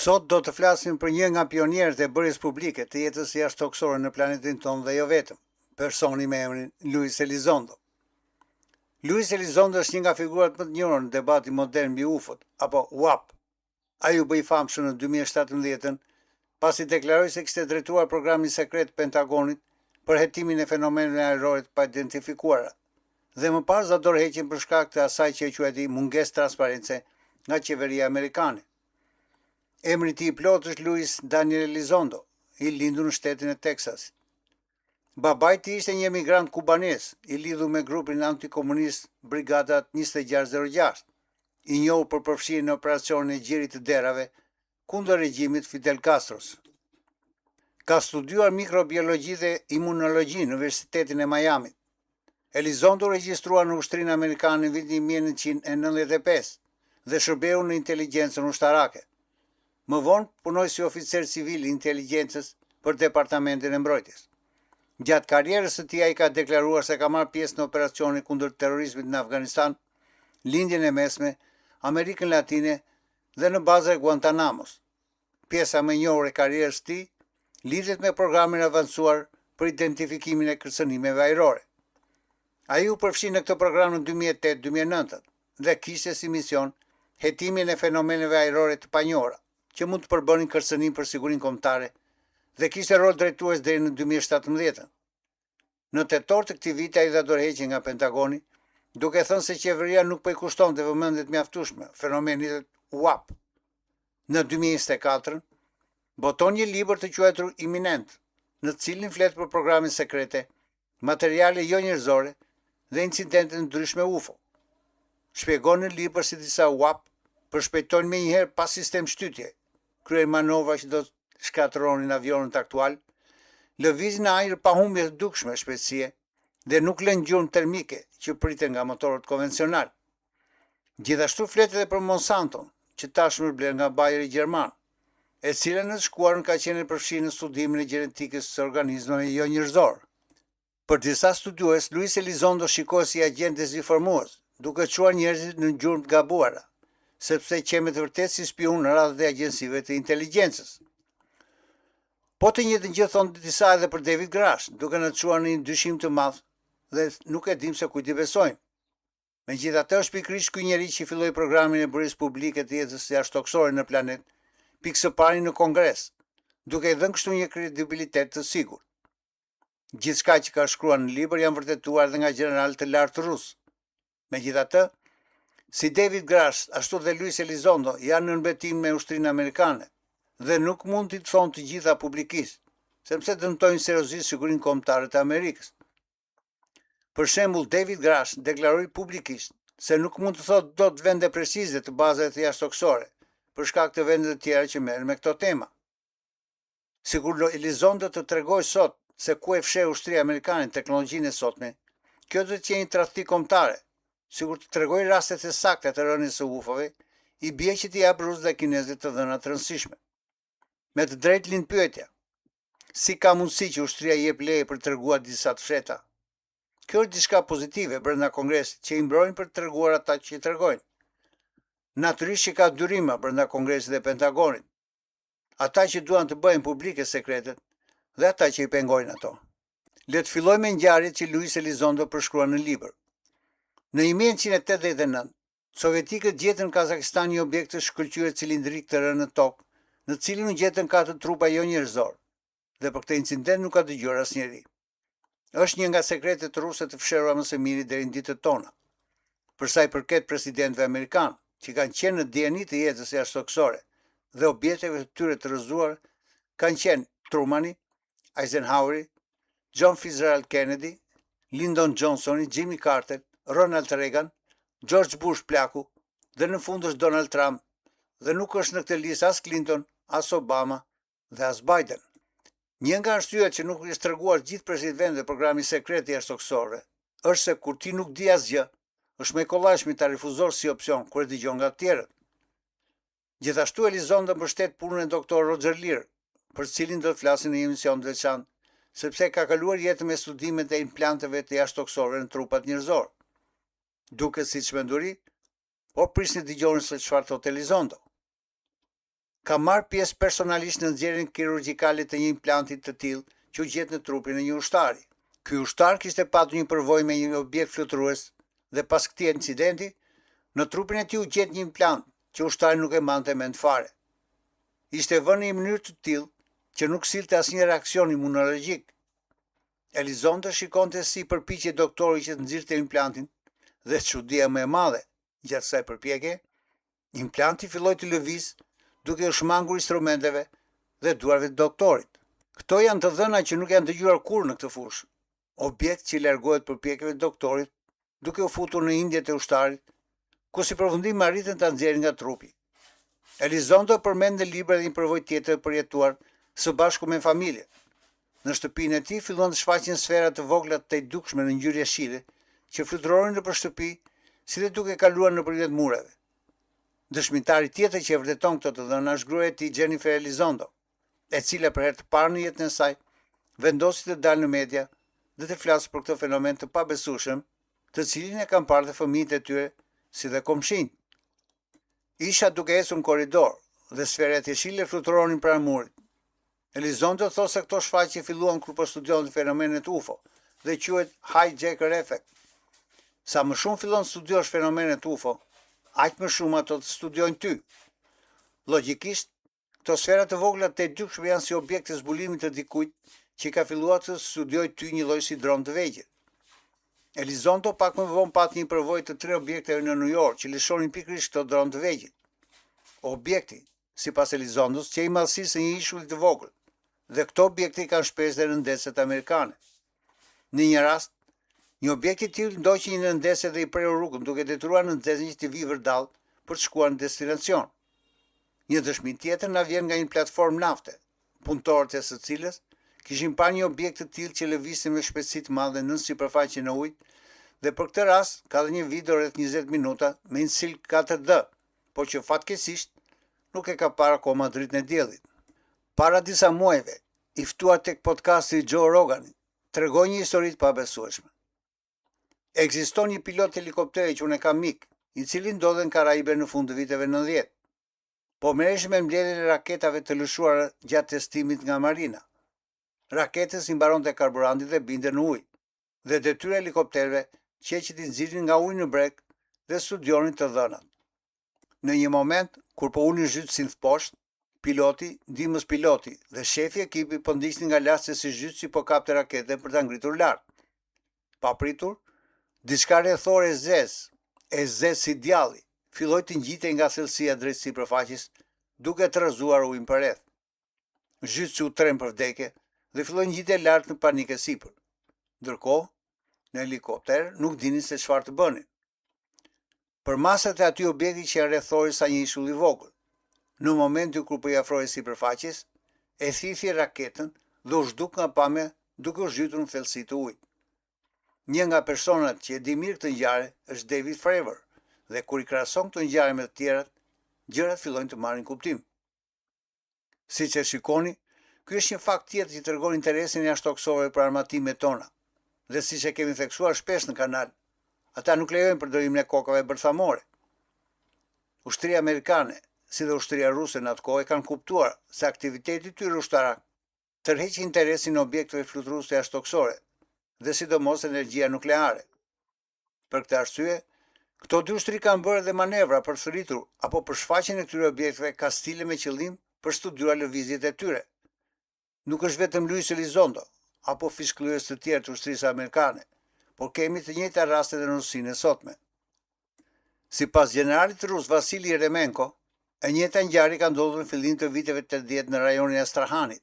Sot do të flasim për një nga pionierët e bërjes publike të jetës jashtëtoksore në planetin tonë dhe jo vetëm, personi me emrin Luis Elizondo. Luis Elizondo është një nga figurat më të njohura në debati modern mbi UFO-t, apo UAP. Ai u bë i famshëm në 2017 pasi deklaroi se kishte drejtuar programin sekret të Pentagonit për hetimin e fenomeneve ajrore të pa identifikuara, dhe më pas za dorëheqjen për shkak të asaj që e quajti mungesë transparence nga qeveria amerikane. Emri i tij i plot është Luis Daniel Elizondo, i lindur në shtetin e Texas. Babai i tij ishte një emigrant kubanez, i lidhur me grupin antikomunist Brigada 2606, i njohur për përfshirjen në operacionin e gjirit të derave kundër regjimit Fidel Castros. Ka studiuar mikrobiologji dhe imunologji në Universitetin e Miamit. Elizondo regjistrua në Ushtrinë Amerikane në vitin 1995 dhe shërbeu në inteligjencën ushtarake. Më vonë punoi si oficer civil i inteligjencës për Departamentin e Mbrojtjes. Gjatë karrierës së tij ai ka deklaruar se ka marrë pjesë në operacione kundër terrorizmit në Afganistan, lindjen e mesme, Amerikën Latine dhe në bazën e Guantanamos. Pjesa më e njohur e karrierës së tij lidhet me programin e avancuar për identifikimin e kërcënimeve ajrore. Ai u përfshi në këtë program në 2008-2009 dhe kishte si mision hetimin e fenomeneve ajrore të panjohura që mund të përbënin kërcënim për sigurinë kombëtare dhe kishte rol drejtues deri në 2017. Në tetor të këtij viti ai dha dorëheqje nga Pentagoni, duke thënë se qeveria nuk po i kushtonte vëmendje të mjaftueshme fenomenit UAP. Në 2024 boton një libër të quajtur Imminent, në të cilin flet për programin sekrete, materiale jo njerëzore dhe incidente ndryshme UFO. Shpjegon në libër si disa UAP përshpejtojnë me njëherë pas sistem shtytje, kryen manovra që do të shkatërronin avionët aktual, lëvizin në ajër pa humbje të dukshme shpejtësie dhe nuk lënë gjurmë termike që priten nga motorët konvencional. Gjithashtu flet edhe për Monsanto, që tashmë bler nga Bayeri gjerman, e cila në të shkuarën ka qenë përfshirë në studimin e gjenetikës së organizmave jo njerëzor. Për disa studiues, Luis Elizondo shikoi si agent dezinformues, duke çuar njerëzit në gjurmë të gabuara, sepse qemet vërtet si spion në radhët e agjensive të inteligjencës. Po të njëjtën gjë thonë disa edhe për David Grush, duke na çuar në një dyshim të madh dhe nuk e dim se kujt i besojmë. Megjithatë është pikërisht ky njeri që filloi programin e bërjes publike të jetës jashtëtoksore në planet, pikë së pari në Kongres, duke i dhënë kështu një kredibilitet të sigurt. Gjithçka që ka shkruar në libër janë vërtetuar edhe nga generalë të lartë rusë. Megjithatë, si David Grush, ashtu dhe Luis Elizondo janë në mbetim me ushtrinë amerikane dhe nuk mund t'i thonë të gjitha publikisht, sepse dëmtojnë seriozisht sigurinë kombëtare të Amerikës. Për shembull, David Grush deklaroi publikisht se nuk mund të thotë dot vende precize të bazave të jashtëtoksore për shkak të vendeve të tjera që merren me këto tema. Sikur Elizondo të tregoj sot se ku e fsheh ushtria amerikane teknologjinë e sotme, kjo do të qenë tradhti kombëtare. Sikur të tregoj rastet e sakta të rënies së UFO-ve, i bie që t'i jap rusë dhe kinezët të dhëna të rëndësishme. Me të drejtë lind pyetja: si ka mundësi që ushtria i jep leje për të treguar disa të fshehta? Kjo është diçka pozitive brenda Kongresit që i mbrojnë për të treguar ata që i tregojnë. Natyrisht që ka dyrima brenda Kongresit dhe Pentagonit, ata që duan të bëjnë publike sekretet dhe ata që i pengojnë ato. Le të filloj me ngjarjet që Luis Elizondo përshkruan në libër. Në 1989, sovjetikët gjetën në Kazakistan një objekt të shkëlqyer cilindrik të rënë në tokë, në cilin u gjetën 4 trupa jo njerëzor, dhe për këtë incident nuk ka dëgjuar asnjëri. Është një nga sekretet ruse të fshehura më së miri deri në ditët tona. Për sa i përket presidentëve amerikanë, që kanë qenë në dieni të jetës jashtëtoksore dhe objekteve të tyre të rrëzuar, kanë qenë Trumani, Eisenhoweri, John Fitzgerald Kennedy, Lyndon Johnsoni, Jimmy Carter, Ronald Reagan, George Bush plaku dhe në fund është Donald Trump, dhe nuk është në këtë listë as Clinton, as Obama dhe as Biden. Një nga arsyet që nuk është treguar gjithë presidentëve e programit sekret të jashtëtoksorëve është se kur ti nuk di asgjë, është më e kollajshme ta rifuzosh si opsion kur e dëgjon nga të tjerët. Gjithashtu Elizondo mbështet punën e doktor Roger Leir, për cilin do të flasin në një emision të veçantë, sepse ka kaluar jetën me studimet e implanteve të jashtëtoksorëve në trupat njerëzor. Duket si çmenduri, po prisni dëgjoni se çfarë thot Elizondo. ka marrë pjesë personalisht në nxjerrjen kirurgjikale të një implanti të tillë që u gjet në trupin e një ushtari. Ky ushtar kishte patur një përvojë me një objekt fluturues dhe pas këtij incidenti, në trupin e tij u gjet një implant që ushtari nuk e mbante mend fare. Ishte vënë në një mënyrë të tillë që nuk sillte asnjë reaksion imunologjik. Elizondo shikonte si përpiqej doktori që të nxirrte implantin dhe çudia më e madhe gjatë kësaj përpjekje, implanti filloi të lëviz duke u shmangur instrumenteve dhe duarve të doktorit. Këto janë të dhëna që nuk janë dëgjuar kurrë në këtë fushë. Objekt që largohet përpjekjeve të doktorit duke u futur në indjet e ushtarit, ku si përfundim arritën ta nxjerrin nga trupi. Elizondo përmend në libër dhe një përvojë tjetër përjetuar së bashku me familje. Në shtëpinë e tij fillon të shfaqen sfera të vogla të dukshme në ngjyrë jeshile që fluturonin nëpër shtëpi, si dhe duke kaluar nëpërmjet mureve. Dëshmitari tjetër që e vërteton këto të dhëna është gruaja e tij Jennifer Elizondo, e cila për herë të parë në jetën e saj vendosi të dalë në media dhe të flasë për këtë fenomen të pabesueshëm, të cilin e kanë parë dhe fëmijët e tyre si dhe komshinjt. Isha duke ecur në korridor dhe sferat jeshile fluturonin pranë murit. Elizondo thosë se këto shfaqje filluan kur po studionte fenomenet UFO dhe quhet hijacker effect. Sa më shumë fillon të studiosh fenomenet UFO, aq më shumë ato të studiojnë ty. Logjikisht, këto sfera të vogla të dukshme janë si objekte zbulimi të dikujt që ka filluar të studiojë ty një lloj si dron të vegjël. Elizondo pak më vonë pati një përvojë të 3 objekteve në New York që lëshonin pikërisht këto dron të vegjël. Objekti, sipas Elizondos, që i madhësisë një ishulli të vogël, dhe këto objekte kanë shpesh dhe në ndeset amerikane. Në një rast, një objekt i tillë ndoqi në ndesë dhe i preu rrugën duke detyruar në nxehtësin që të vijë vërdall për të shkuar në destinacion. Një dëshmi tjetër na vjen nga një platformë nafte, punëtorët e së cilës kishin parë një objekt të tillë që lëvizte me shpejtësi të madhe nën sipërfaqen e ujit, dhe për këtë rast ka dhe një video rreth 20 minuta me një sil 4D, por që fatkeqësisht nuk e ka parë akoma dritën e diellit. Para disa muajve, i ftuar tek podcasti i Joe Roganit, tregoi një histori të pabesueshme. Ekziston një pilot helikopteri që unë kam mik, i cili ndodhe në Karaibe në fund të viteve 90. Po merresh me mbledhjen e raketave të lëshuara gjatë testimit nga marina. Raketës i mbaronte karburanti dhe binte në ujë, dhe detyra e helikopterëve që t'i nxirrin nga uji në breg dhe studionin të dhënat. Në një moment, kur po ulin zhytësin poshtë, piloti, ndihmës piloti dhe shefi i ekipit po ndiqnin nga lart se si zhytësi po kapte raketën për ta ngritur lart. Papritur, diçka rrethore e zezë si djalli, filloi të ngjitej nga thellësia drejt sipërfaqes, duke tërëzuar ujin përreth. Zhytësi u trem për vdekje dhe filloi ngjitej lart në panikë sipër. Ndërkohë, në helikopter nuk dinin se çfarë të bënin. Për masat e aty objekti që rrethori sa një ishull i vogël. Në momentin kur po i afrohej sipërfaqes, e thithi raketën dhe u zhduk nga pamja duke u zhytur në thellësi të ujit. Një nga personat që e di mirë këtë ngjarje është David Fravor, dhe kur i krahason këtë ngjarje me të tjerat, gjërat fillojnë të marrin kuptim. Siç e shikoni, ky është një fakt tjetër që tregon interesin e jashtëtoksove për armatimet tona. Dhe siç e kemi theksuar shpesh në kanal, ata nuk lejojnë përdorimin e kokave bërthamore. Ushtria amerikane, si dhe ushtria ruse në atë kohë, kanë kuptuar se aktiviteti i tyre ushtarak tërheq interesin në objekteve fluturuese jashtëtoksore dhe sidomos energjia nukleare. Për këtë arsye, këto dy ushtri kanë bërë edhe manevra për të rritur apo për shfaqjen e këtyre objekteve kastile me qëllim për studiuar lëvizjet e tyre. Nuk është vetëm Luis Elizondo apo fishkëllyes të tjerë të ushtrisë amerikane, por kemi të njëjta raste në Rusinë e sotme. Sipas generalit rus Vasili Yeremenko, e njëjta ngjarje ka ndodhur në fillim të viteve 80 në rajonin e Astrahanit,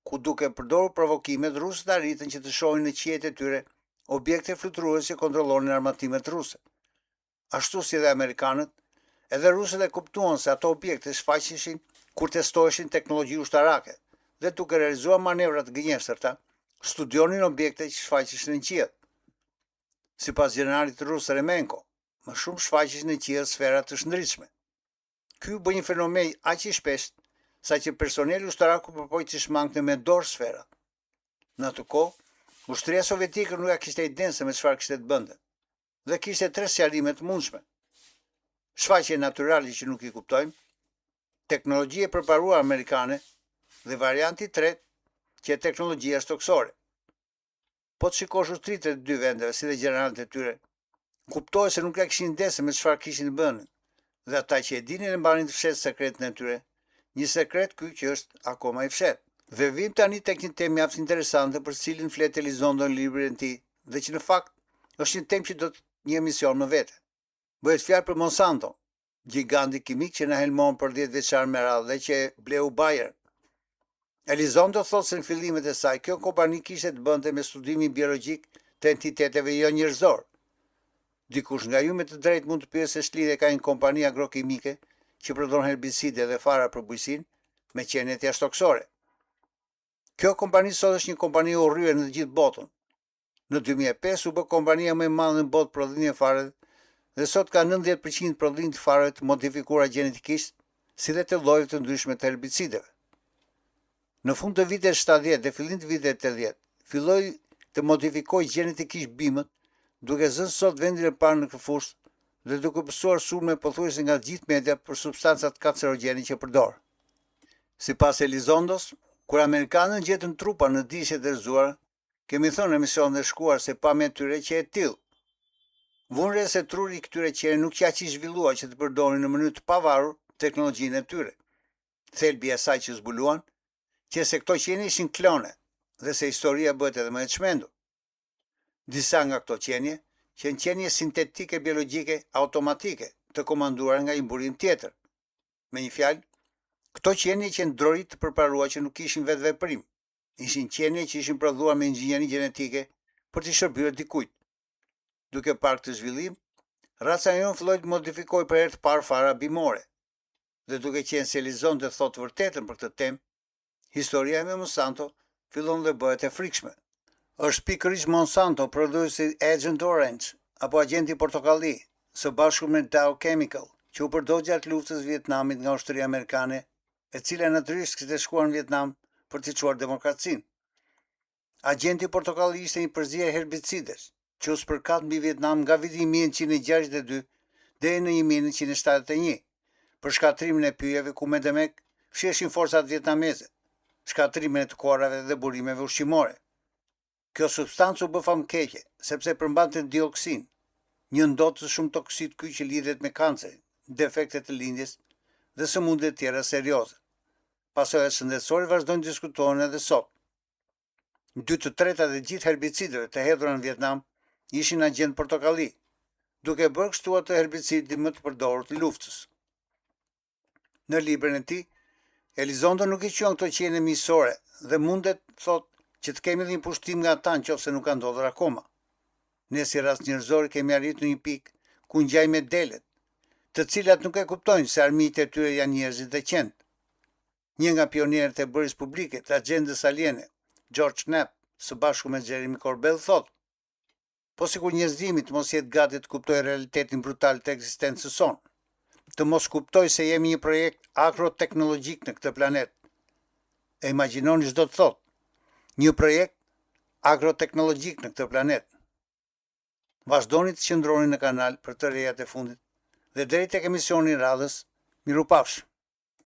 ku duke përdorur provokimet rusët arritën që të shohin në qiejt e tyre objekte fluturuese që kontrollonin armatimet ruse. Ashtu si dhe amerikanët, edhe rusët e kuptuan se ato objekte shfaqeshin kur testoheshin teknologji ushtarake dhe duke realizuar manevra të gënjeshtërta, studionin objekte që shfaqeshin në qiell. Sipas generalit rus Yeremenko, më shumë shfaqeshin në qiell sfera të shndritshme. Ky bë një fenomen aq i shpeshtë sa që personeli ushtarak përpoj të shmangte me dorë sfera. Në atë kohë, ushtria sovjetike nuk kishte idenë se me çfarë kishte të bënte, dhe kishte 3 sqarime të mundshme. Shfaqje natyrale që nuk i kuptojmë, teknologji e përparuar amerikane dhe varianti i tretë që e teknologjia shtoksore. Po të shikosh ushtritë e dy vendeve si dhe gjeneralët e tyre, kuptohet se nuk ja kishin ndese me çfarë kishin bënë, dhe ata që e dinin e mbanin të fshetë sekretin e tyre, një sekret ky që është akoma i fshetë. Dhe vim tani tek një temë mjaft interesante për cilin flet Elizondo në librin e tij, dhe që në fakt është një temë që do të një emision më vete. Bëhet fjalë për Monsanto, giganti kimik që na helmon për 10 vjeçar me radhë dhe që bleu Bayer. Elizondo thotë se në fillimet e saj kjo kompani kishte të bënte me studimin biologjik të entiteteve jo njerëzor. Dikush nga ju me të drejtë mund të pyesë se ç'lidhje ka një kompani agrokimike që përdor herbicide dhe fara për bujqësinë me qenjet jashtëtoksore. Kjo kompani sot është një kompani e urryer në të gjithë botën. Në 2005 u bë kompania më e madhe në botë prodhimi e fareve dhe sot ka 90% prodhim të fareve të modifikuara gjenetikisht, si dhe të llojeve të ndryshme të herbicideve. Në fund të viteve 70 dhe fillim të viteve 80, filloi të modifikojë gjenetikisht bimët, duke zënë sot vendin e parë në këtë fushë dhe duke pësuar sulme pothuajse nga gjithë media për substancat kancerogjene që përdor. Sipas Elizondos, kur amerikanët gjetën trupa në dishet e rrëzuara, kemi thënë në emisionin e shkuar se pamja e tyre që e tillë. Vunre se truri i këtyre qenjeve nuk qaq i zhvilluar që të përdorin në mënyrë të pavarur teknologjinë e tyre. Thelbi i asaj që zbuluan, që se këto qenje ishin klone dhe se historia bëhet edhe më e çmendur. Disa nga këto qenje janë qenje sintetike biologjike automatike të komanduara nga një burim tjetër. Me një fjalë, këto qenje që ndrorit të përparuar që nuk kishin vetë veprim, ishin qenje që ishin prodhuar me inxhinieri gjenetike për të shërbyer dikujt. Duke parë këtë zhvillim, raca jonë filloi të modifikojë për herë të parë fara bimore. Dhe duke qenë se Elizondo thotë vërtetën për këtë temë, historia me Monsanto fillon dhe bëhet e frikshme. Është pikërisht Monsanto, prodhuesi Agent Orange apo agenti portokalli, së bashku me Dow Chemical, që u përdor gjatë luftës së Vietnamit nga ushtria amerikane, e cila natyrisht kishte shkuar në Vietnam për të çuar demokracinë. Agenti portokalli ishte një përzierje herbicidesh, që u spërkat mbi Vietnam nga viti 1962 deri në 1971, për shkatrimin e pyjeve ku me demek fsheshin forcat vietnameze, shkatrimin e të korrave dhe burimeve ushqimore. Kjo substancë u bë famkeqe, sepse përmbante dioksin, një ndotës shumë toksit ky që lidhet me kancerin, defekte të lindjes dhe sëmundje të tjera serioze. Pasojat shëndetësore vazhdojnë të diskutohen edhe sot. 2/3 e gjithë herbicideve të hedhura në Vietnam ishin agent portokalli, duke bërë kështu atë herbicidi më të përdorur të luftës. Në librin e tij, Elizondo nuk i quan këto qenie miqësore dhe mundet thotë që të kemi dhe një pushtim nga ata nëse nuk ka ndodhur akoma. Ne si rast njerëzor kemi arritur në një pikë ku ngjajmë me delet, të cilat nuk e kuptojnë se armiqtë e tyre janë njerëzit dhe qenë. Një nga pionierët e bërjes publike të agjendës aliene, George Knapp, së bashku me Jeremy Corbell, thotë: po sikur njerëzimi të mos jetë gati të kuptojë realitetin brutal të ekzistencës sonë, të mos kuptojë se jemi një projekt agroteknologjik në këtë planet. E imagjinoni ç'do të thotë një projekt agroteknologjik në këtë planet. Vazhdoni të qëndroni në kanal për të rejat e fundit dhe deri tek emisioni i radhës, mirupafshim.